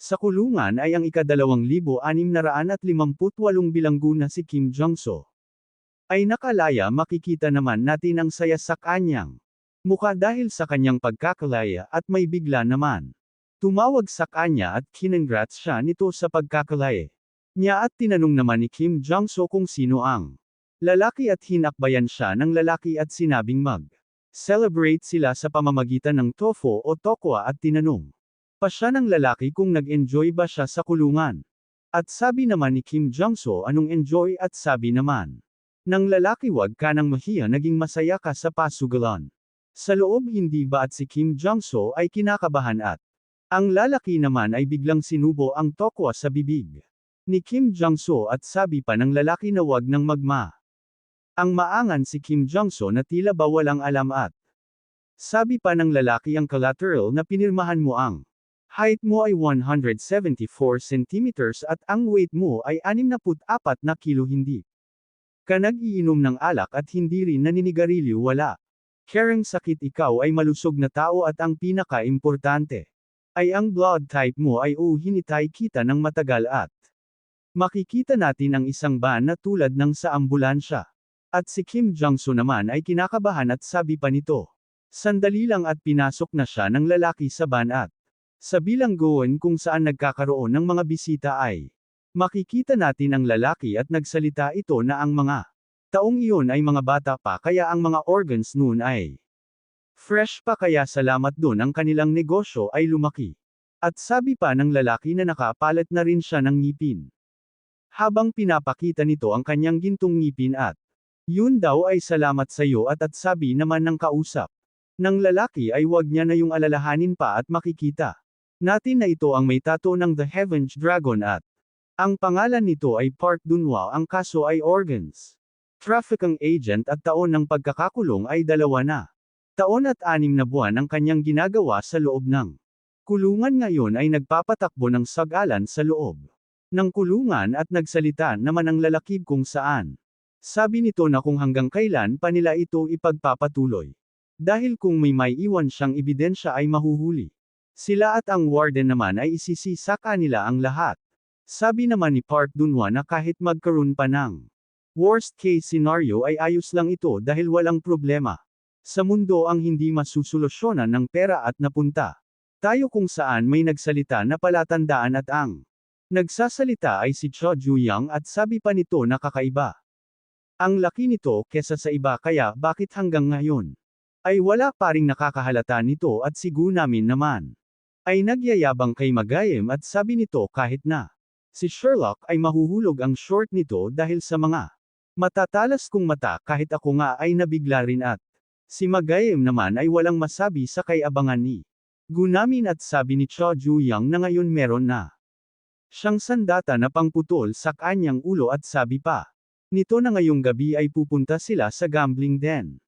Sa kulungan ay ang ika-2658 bilanggo na si Kim Jong-soo. Ay nakalaya, makikita naman natin ang saya sa kanyang mukha dahil sa kanyang pagkakalaya at may bigla naman tumawag sa kanya at kinongrats siya nito sa pagkakalaya niya at tinanong naman ni Kim Jong-soo kung sino ang lalaki at hinakbayan siya ng lalaki at sinabing mag-celebrate sila sa pamamagitan ng tofu o tokwa at tinanong pa siya ng lalaki kung nag-enjoy ba siya sa kulungan. At sabi naman ni Kim Jong-soo anong enjoy at sabi naman ng lalaki wag ka nang mahiya, naging masaya ka sa pasugalan. Sa loob hindi ba at si Kim Jong-soo ay kinakabahan at ang lalaki naman ay biglang sinubo ang tokwa sa bibig ni Kim Jong-soo at sabi pa ng lalaki na wag nang ang maangan si Kim Jong-soo na tila ba walang alam at sabi pa ng lalaki ang collateral na pinirmahan mo ang height mo ay 174 centimeters at ang weight mo ay 64 na kilo, hindi ka nag-iinom ng alak at hindi rin naninigarilyo, wala karang sakit, ikaw ay malusog na tao at ang pinaka-importante ay ang blood type mo ay O. Hinintay kita ng matagal at makikita natin ang isang ban na tulad ng sa ambulansya. At si Kim Jong-soo naman ay kinakabahan at sabi pa nito, sandali lang, at pinasok na siya ng lalaki sa ban at sa bilangguan kung saan nagkakaroon ng mga bisita ay makikita natin ang lalaki at nagsalita ito na ang mga taong iyon ay mga bata pa kaya ang mga organs noon ay fresh pa kaya salamat doon ang kanilang negosyo ay lumaki. At sabi pa ng lalaki na nakapalit na rin siya ng ngipin. Habang pinapakita nito ang kanyang gintong ngipin at yun daw ay salamat sa iyo at sabi naman ng kausap ng lalaki ay wag niya na yung alalahanin pa at makikita natin na ito ang may tattoo ng The Heaven's Dragon at ang pangalan nito ay Park Dun-hwa, ang kaso ay organs trafficking agent at taon ng pagkakakulong ay 2 na taon at 6 na buwan ang kanyang ginagawa sa loob ng kulungan. Ngayon ay nagpapatakbo ng sagalan sa loob ng kulungan at nagsalita naman ang lalaki kung saan sabi nito na kung hanggang kailan pa nila ito ipagpapatuloy. Dahil kung may maiiwan siyang ebidensya ay mahuhuli sila at ang warden naman ay isisi sa kanila ang lahat. Sabi naman ni Park Dun-hwa na kahit magkaroon pa ng worst case scenario ay ayos lang ito dahil walang problema sa mundo ang hindi masusolusyonan ng pera at napunta tayo kung saan may nagsalita na palatandaan at ang nagsasalita ay si Cho Ju-young at sabi pa nito na kakaiba ang laki nito kesa sa iba kaya bakit hanggang ngayon ay wala pa ring nakakahalata nito at si Gunamin naman ay nagyayabang kay Magayem at sabi nito kahit na si Sherlock ay mahuhulog ang short nito dahil sa mga matatalas kong mata, kahit ako nga ay nabigla rin at si Magayem naman ay walang masabi sa kay-abangan ni Gunamin at sabi ni Cho Ju-young na ngayon meron na siyang sandata na pangputol sa kanyang ulo at sabi pa nito na ngayong gabi ay pupunta sila sa gambling den.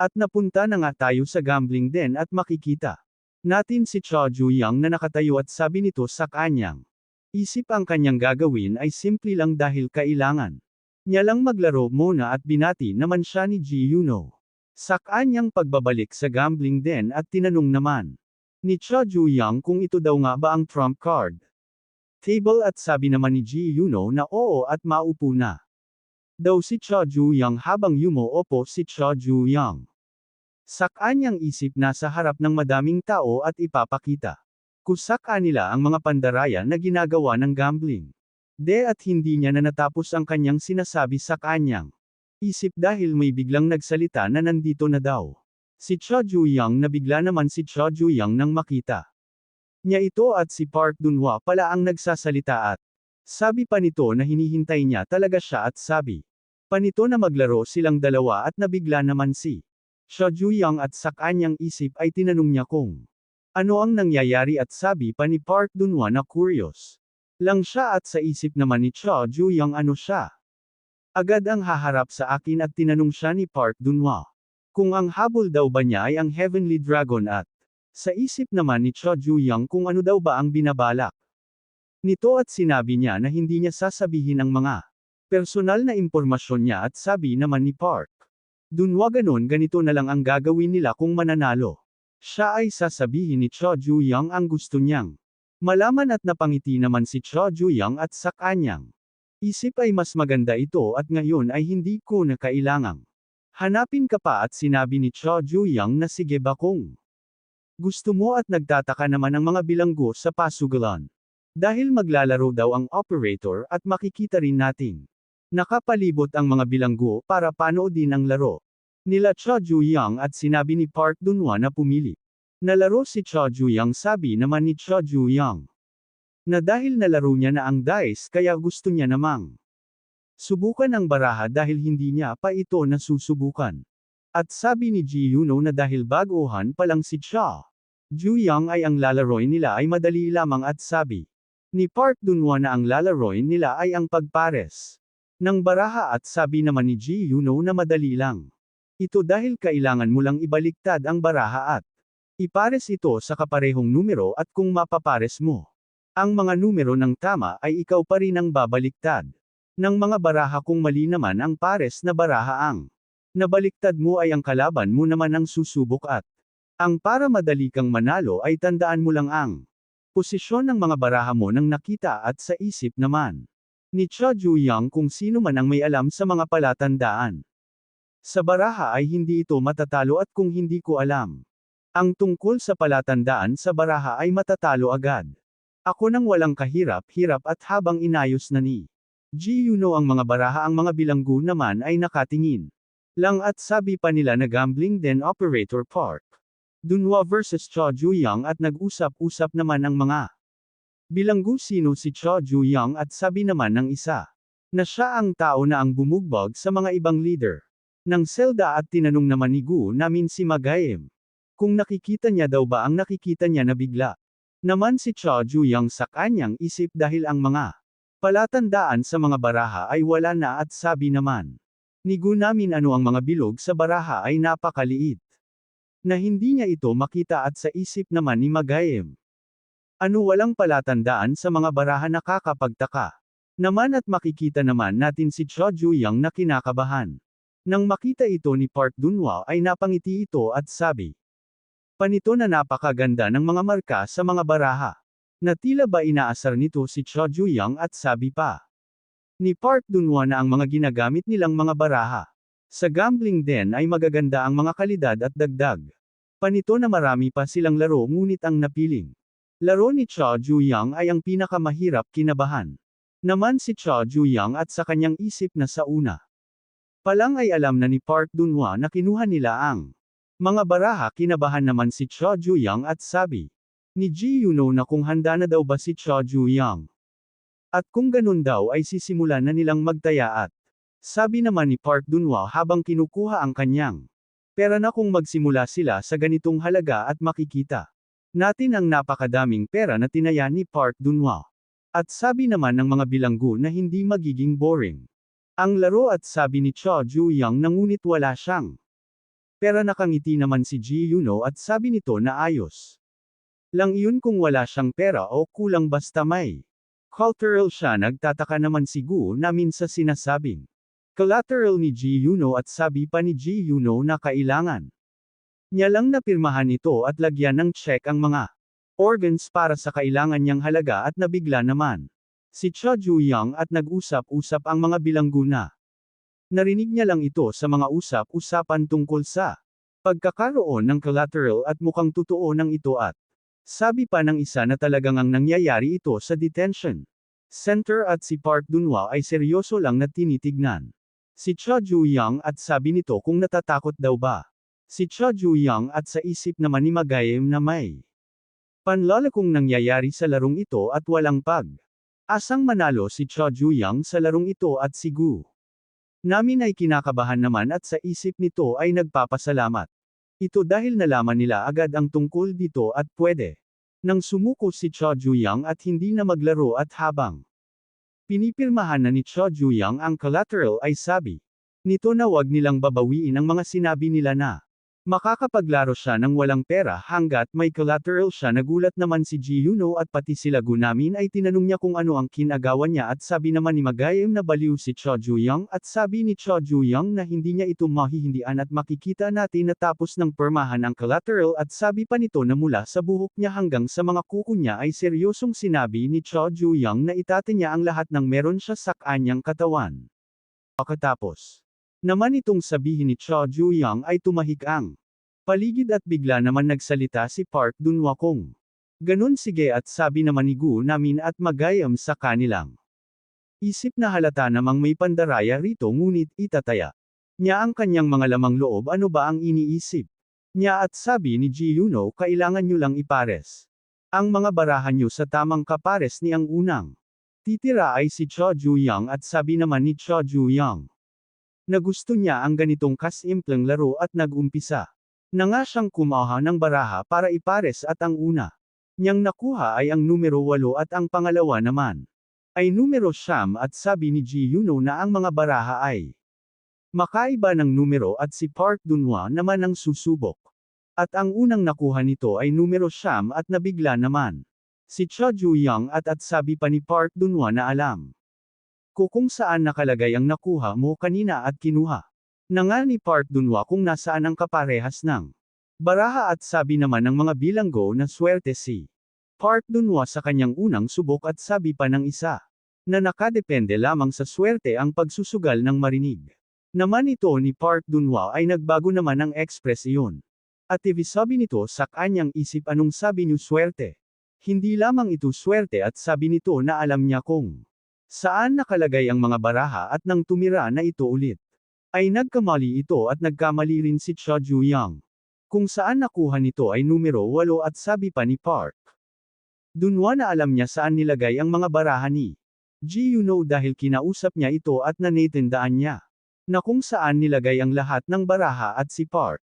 At napunta na nga tayo sa gambling den at makikita natin si Cho Ju-young na nakatayo at sabi nito sa kanyang isip ang kanyang gagawin ay simple lang dahil kailangan niya lang maglaro muna at binati naman siya ni Ji Yuno sa kanyang pagbabalik sa gambling den at tinanong naman ni Cho Ju-young kung ito daw nga ba ang trump card table at sabi naman ni Ji Yuno na oo at maupo na daw si Cho Ju-young habang yumuopo si Cho Ju-young sa kanyang isip nasa harap ng madaming tao at ipapakita ko sa kanila ang mga pandaraya na ginagawa ng gambling. At hindi niya na natapos ang kanyang sinasabi sa kanyang isip dahil may biglang nagsalita na nandito na daw si Cho Ju-young na bigla naman si Cho Ju-young nang makita niya ito at si Park Dun-hwa pala ang nagsasalita at sabi pa nito na hinihintay niya talaga siya at sabi pa nito na maglaro silang dalawa at nabigla naman si Cho Ju-young at sa kanyang isip ay tinanong niya kung ano ang nangyayari at sabi pa ni Park Dun-hwa na curious lang siya at sa isip naman ni Cho Ju-young ano siya agad ang haharap sa akin at tinanong siya ni Park Dun-hwa kung ang habol daw ba niya ay ang Heavenly Dragon at sa isip naman ni Cho Ju-young kung ano daw ba ang binabalak nito at sinabi niya na hindi niya sasabihin ang mga personal na impormasyon niya at sabi naman ni Park Dun-hwa ganito na lang ang gagawin nila kung mananalo. Siya ay sasabihin ni Cho Ju-young ang gusto niyang Malaman at napangiti naman si Cho Juyang at sa kanyang isip ay mas maganda ito at ngayon ay hindi ko na kailangang hanapin ka pa at sinabi ni Cho Juyang na sige ba kung gusto mo at nagtataka naman ang mga bilanggo sa pasugalan. Dahil maglalaro daw ang operator at makikita rin nating nakapalibot ang mga bilanggo para panoodin ang laro nila Cho Juyang at sinabi ni Park Dunhwa na pumili. Nalaro si Cho Juyang, sabi naman ni Cho Juyang na dahil nalaro niya na ang dice kaya gusto niya namang subukan ang baraha dahil hindi niya pa ito nasusubukan. At sabi ni Ji Yuno na dahil baguhan pa lang si Cho Juyang ay ang lalaroin nila ay madali lamang at sabi ni Park Dunhwa na ang lalaroin nila ay ang pagpares ng baraha at sabi naman ni Ji Yuno na madali lang. Ito dahil kailangan mo lang ibaliktad ang baraha at ipares ito sa kaparehong numero at kung mapapares mo ang mga numero ng tama ay ikaw pa rin ang babaliktad ng mga baraha kung mali naman ang pares na baraha ang nabaliktad mo ay ang kalaban mo naman ang susubok at ang para madali kang manalo ay tandaan mo lang ang posisyon ng mga baraha mo nang nakita at sa isip naman ni Cho Juyang kung sino man ang may alam sa mga palatandaan sa baraha ay hindi ito matatalo at kung hindi ko alam ang tungkol sa palatandaan sa baraha ay matatalo agad. Ako nang walang kahirap-hirap at habang inayos na ni Ji Yuno ang mga baraha ang mga bilanggo naman ay nakatingin lang at sabi pa nila na gambling din operator Park Dunhwa versus Cho Juyang at nag-usap-usap naman ang mga bilanggo sino si Cho Juyang at sabi naman ng isa na siya ang tao na ang bumugbog sa mga ibang leader ng Zelda at tinanong naman ni Gu namin si Magaem kung nakikita niya daw ba ang nakikita niya na bigla naman si Cho Juyang sa kanyang isip dahil ang mga palatandaan sa mga baraha ay wala na at sabi naman ni Gu namin ano ang mga bilog sa baraha ay napakaliit na hindi niya ito makita at sa isip naman ni Magaem. Ano walang palatandaan sa mga baraha nakakapagtaka naman at makikita naman natin si Cho Juyang na kinakabahan. Nang makita ito ni Park Dunhwa ay napangiti ito at sabi panito na napakaganda ng mga marka sa mga baraha. Na tila ba inaasar nito si Cho Juyang at sabi pa ni Park Dunhwa na ang mga ginagamit nilang mga baraha sa gambling din ay magaganda ang mga kalidad at dagdag panito na marami pa silang laro ngunit ang napiling laro ni Cho Juyang ay ang pinakamahirap kinabahan naman si Cho Juyang at sa kanyang isip na sa una palang ay alam na ni Park Dunhwa na kinuha nila ang mga baraha. Kinabahan naman si Cho Juyang at sabi ni Ji Yuno na kung handa na daw ba si Cho Juyang at kung ganun daw ay sisimulan na nilang magtaya at sabi naman ni Park Dunhwa habang kinukuha ang kanyang pera na kung magsimula sila sa ganitong halaga at makikita natin ang napakadaming pera na tinaya ni Park Dunhwa. At sabi naman ng mga bilanggo na hindi magiging boring ang laro at sabi ni Cho Juyang na ngunit wala siyang pera. Nakangiti naman si Ji Yuno at sabi nito na ayos lang iyon kung wala siyang pera o kulang basta may collateral siya. Nagtataka naman si Gu namin sa sinasabing collateral ni Ji Yuno at sabi pa ni Ji Yuno na kailangan niya lang na pirmahan ito at lagyan ng check ang mga organs para sa kailangan niyang halaga at nabigla naman si Cho Juyang at nag-usap-usap ang mga bilanggo na narinig niya lang ito sa mga usap-usapan tungkol sa pagkakaroon ng collateral at mukhang totoo nang ito at sabi pa ng isa na talagang ang nangyayari ito sa detention center at si Park Dunhwa ay seryoso lang na tinitignan si Cho Juyang at sabi nito kung natatakot daw ba si Cho Juyang at sa isip naman ni Magaem na may panlalakong nangyayari sa larong ito at walang asang manalo si Cho Juyang sa larong ito at si Gu namin ay kinakabahan naman at sa isip nito ay nagpapasalamat. Ito dahil nalaman nila agad ang tungkol dito at pwede nang sumuko si Cho Juyang at hindi na maglaro at habang pinipirmahan na ni Cho Juyang ang collateral ay sabi nito na wag nilang babawiin ang mga sinabi nila na Makakapaglaro siya ng walang pera hanggat may collateral siya. Nagulat naman si Ji Yuno at pati sila Gunamin ay tinanong niya kung ano ang kinagawa niya at sabi naman ni Magayem na baliw si Cho Juyang at sabi ni Cho Juyang na hindi niya ito mahihindian at makikita natin na tapos ng permahan ang collateral at sabi pa nito na mula sa buhok niya hanggang sa mga kuko niya ay seryosong sinabi ni Cho Juyang na itate niya ang lahat ng meron siya sa kanyang katawan. Pagkatapos naman itong sabihin ni Cho Juyang ay tumahik ang paligid at bigla naman nagsalita si Park Dunhwa kung ganun sige at sabi naman ni Gu Namin at Magayam sa kanilang isip na halata namang may pandaraya rito ngunit itataya niya ang kanyang mga lamang loob. Ano ba ang iniisip niya at sabi ni Ji Yuno kailangan nyo lang ipares ang mga barahan nyo sa tamang kapares ni ang unang titira ay si Cho Juyang at sabi naman ni Cho Juyang na gusto niya ang ganitong kasimpleng laro at nag-umpisa na nga siyang kumuha ng baraha para ipares at ang una niyang nakuha ay ang numero 8 at ang pangalawa naman ay numero 9 at sabi ni Ji Yuno na ang mga baraha ay makaiba ng numero at si Park Dunhwa naman ang susubok. At ang unang nakuha nito ay numero 9 at nabigla naman si Cho Juyang at sabi pa ni Park Dunhwa na alam ko kung saan nakalagay ang nakuha mo kanina at kinuha na nga ni Park Dunhwa kung nasaan ang kaparehas ng baraha at sabi naman ng mga bilanggo na swerte si Park Dunhwa sa kanyang unang subok at sabi pa ng isa na nakadepende lamang sa swerte ang pagsusugal ng marinig. Naman ito ni Park Dunhwa ay nagbago naman ang ekspresyon. At sabi nito sa kanyang isip anong sabi niyo swerte? Hindi lamang ito swerte at sabi nito na alam niya kung saan nakalagay ang mga baraha at nang tumira na ito ulit ay nagkamali ito at nagkamali rin si Cho Juyang. Kung saan nakuha nito ay numero 8 at sabi pa ni Park Dunhwa na alam niya saan nilagay ang mga baraha ni Ji Yuno dahil kinausap niya ito at nanitindaan niya na kung saan nilagay ang lahat ng baraha at si Park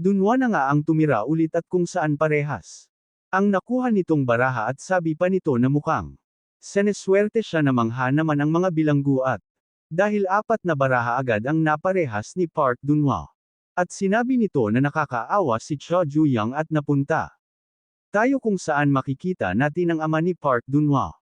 Dunhwa na nga ang tumira ulit at kung saan parehas ang nakuha nitong baraha at sabi pa nito na mukhang seneswerte siya na mangha naman ang mga bilanggo at dahil 4 na baraha agad ang naparehas ni Park Dunhwa. At sinabi nito na nakakaawa si Cho Juyang at napunta tayo kung saan makikita natin ang ama ni Park Dunhwa.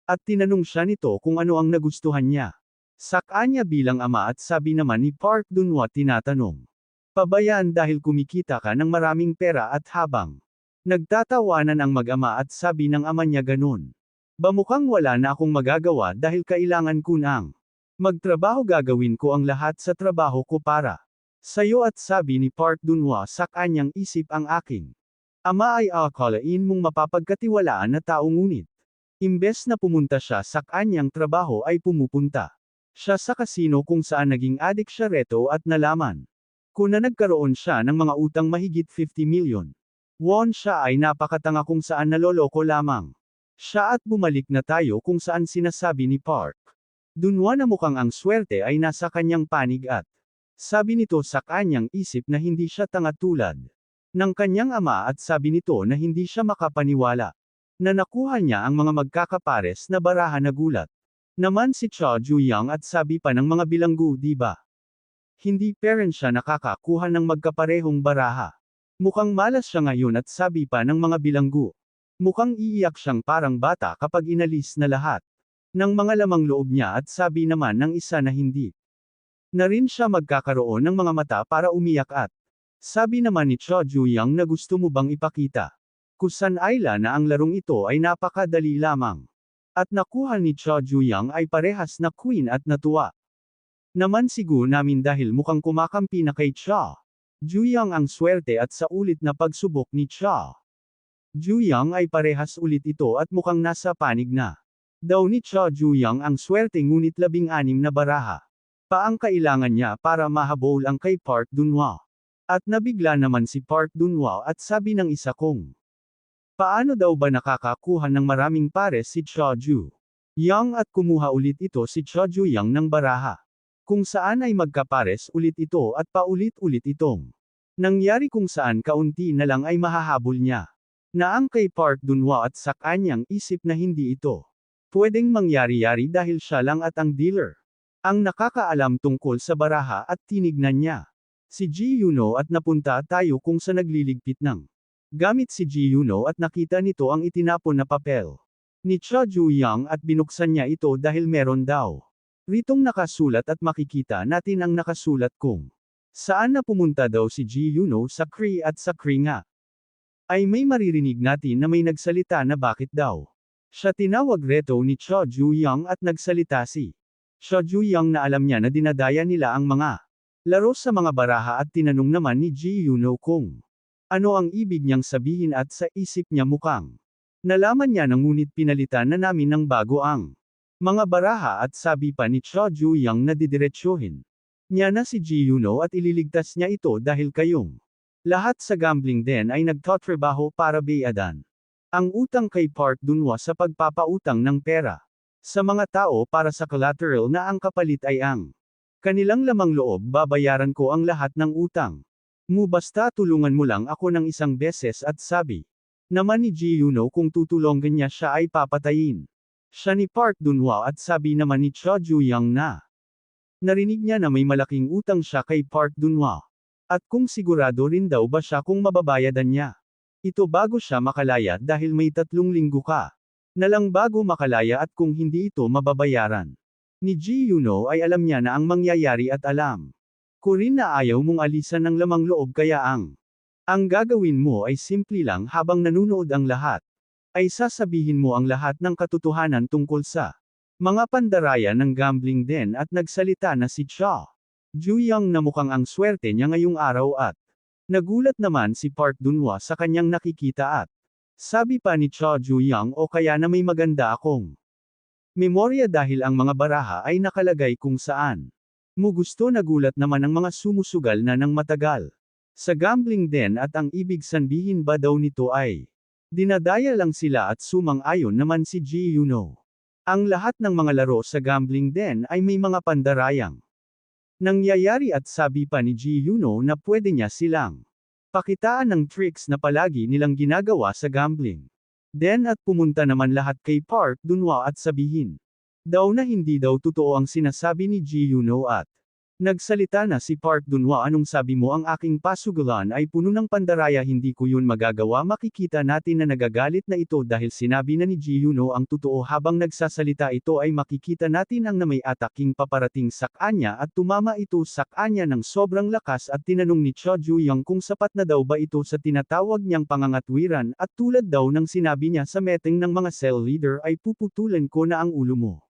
At tinanong siya nito kung ano ang nagustuhan niya sa kanya bilang ama at sabi naman ni Park Dunhwa tinatanong pabayaan dahil kumikita ka ng maraming pera at habang nagtatawanan ang mag-ama at sabi ng ama niya ganun. Ba mukhang wala na akong magagawa dahil kailangan ko nang magtrabaho gagawin ko ang lahat sa trabaho ko para sayo at sabi ni Park Dunhwa sa kanyang isip ang aking ama ay akalain mong mapapagkatiwalaan na tao ngunit imbes na pumunta siya sa kanyang trabaho ay pumupunta siya sa kasino kung saan naging adik siya reto at nalaman ko na nagkaroon siya ng mga utang mahigit 50 million won. Siya ay napakatanga kung saan naloloko lamang siya at bumalik na tayo kung saan sinasabi ni Park Dunhwa na mukhang ang swerte ay nasa kanyang panig at sabi nito sa kanyang isip na hindi siya tanga tulad ng kanyang ama at sabi nito na hindi siya makapaniwala na nakuha niya ang mga magkakapares na baraha. Nagulat naman si Cho Juyang at sabi pa ng mga bilanggo diba hindi parent siya nakakakuha ng magkaparehong baraha. Mukhang malas siya ngayon at sabi pa ng mga bilanggo. Mukhang iiyak siyang parang bata kapag inalis na lahat ng mga lamang loob niya at sabi naman ng isa na hindi na rin siya magkakaroon ng mga mata para umiyak at sabi naman ni Cho Juyang na gusto mo bang ipakita kusan Ayla na ang larong ito ay napakadali lamang. At nakuha ni Cho Juyang ay parehas na queen at natuwa naman si Gu Namin dahil mukhang kumakampi na kay Cho Juyang ang swerte at sa ulit na pagsubok ni Cho Juyang ay parehas ulit ito at mukhang nasa panig na daw ni Cho Juyang ang swerte ngunit 16 na baraha pa ang kailangan niya para mahabol ang kay Park Dunhwa. At nabigla naman si Park Dunhwa at sabi ng isa kong paano daw ba nakakakuha ng maraming pares si Cho Juyang at kumuha ulit ito si Cho Juyang ng baraha kung saan ay magkapares ulit ito at paulit-ulit itong nangyari kung saan kaunti na lang ay mahahabol niya na ang kay Park Dunhwa at sa kanyang isip na hindi ito pwedeng mangyari-yari dahil siya lang at ang dealer ang nakakaalam tungkol sa baraha at tinignan niya si Ji Yuno at napunta tayo kung sa nagliligpit ng gamit si Ji Yuno at nakita nito ang itinapon na papel ni Cha Ju-yang at binuksan niya ito dahil meron daw ritong nakasulat at makikita natin ang nakasulat kung saan na pumunta daw si Ji Yuno sa Kree at sa Kree nga ay may maririnig natin na may nagsalita na bakit daw siya tinawag reto ni Cha Ju-yang at nagsalita si Cha Ju-yang na alam niya na dinadaya nila ang mga laro sa mga baraha at tinanong naman ni Ji Yuno kung ano ang ibig niyang sabihin at sa isip niya mukhang nalaman niya na ngunit pinalitan na namin ng bago ang mga baraha at sabi pa ni Cha Ju-yang na didiretsuhin niya na si Ji Yuno at ililigtas niya ito dahil kayong lahat sa gambling den ay nagtatrabaho para bayadan ang utang kay Park Dunwa sa pagpapautang ng pera sa mga tao para sa collateral na ang kapalit ay ang kanilang lamang loob. Babayaran ko ang lahat ng utang mo basta tulungan mo lang ako ng isang beses at sabi naman ni Ji Yuno kung tutulungan niya siya ay papatayin siya ni Park Dunwa at sabi naman ni Cha Ju-yang na narinig niya na may malaking utang siya kay Park Dunwa at kung sigurado rin daw ba siya kung mababayadan niya ito bago siya makalaya dahil may 3 linggo ka na lang bago makalaya at kung hindi ito mababayaran ni Ji Yuno ay alam niya na ang mangyayari at alam ko rin na ayaw mong alisan ng lamang loob kaya ang gagawin mo ay simple lang habang nanunood ang lahat ay sasabihin mo ang lahat ng katotohanan tungkol sa mga pandaraya ng gambling den at nagsalita na si Cha Ju-yang na mukhang ang swerte niya ngayong araw at nagulat naman si Park Dunwa sa kanyang nakikita at sabi pa ni Cha Ju-yang o kaya na may maganda akong memorya dahil ang mga baraha ay nakalagay kung saan mo gusto. Nagulat naman ang mga sumusugal na ng matagal sa gambling den at ang ibig sabihin ba daw nito ay dinadaya lang sila at sumang-ayon naman si Ji Yuno. Ang lahat ng mga laro sa gambling den ay may mga pandarayang nangyayari at sabi pa ni Ji Yuno na pwede niya silang pakitaan ng tricks na palagi nilang ginagawa sa gambling den at pumunta naman lahat kay Park Dunwa at sabihin daw na hindi daw totoo ang sinasabi ni Ji Yuno at nagsalita na si Park Dunwa. Anong sabi mo? Ang aking pasugalan ay puno ng pandaraya, hindi ko yun magagawa. Makikita natin na nagagalit na ito dahil sinabi na ni Ji Yuno ang totoo. Habang nagsasalita ito ay makikita natin ang na may ataking paparating sa kanya at tumama ito sa kanya ng sobrang lakas at tinanong ni Cha Ju-yang kung sapat na daw ba ito sa tinatawag niyang pangangatwiran at tulad daw ng sinabi niya sa meeting ng mga cell leader ay puputulan ko na ang ulo mo.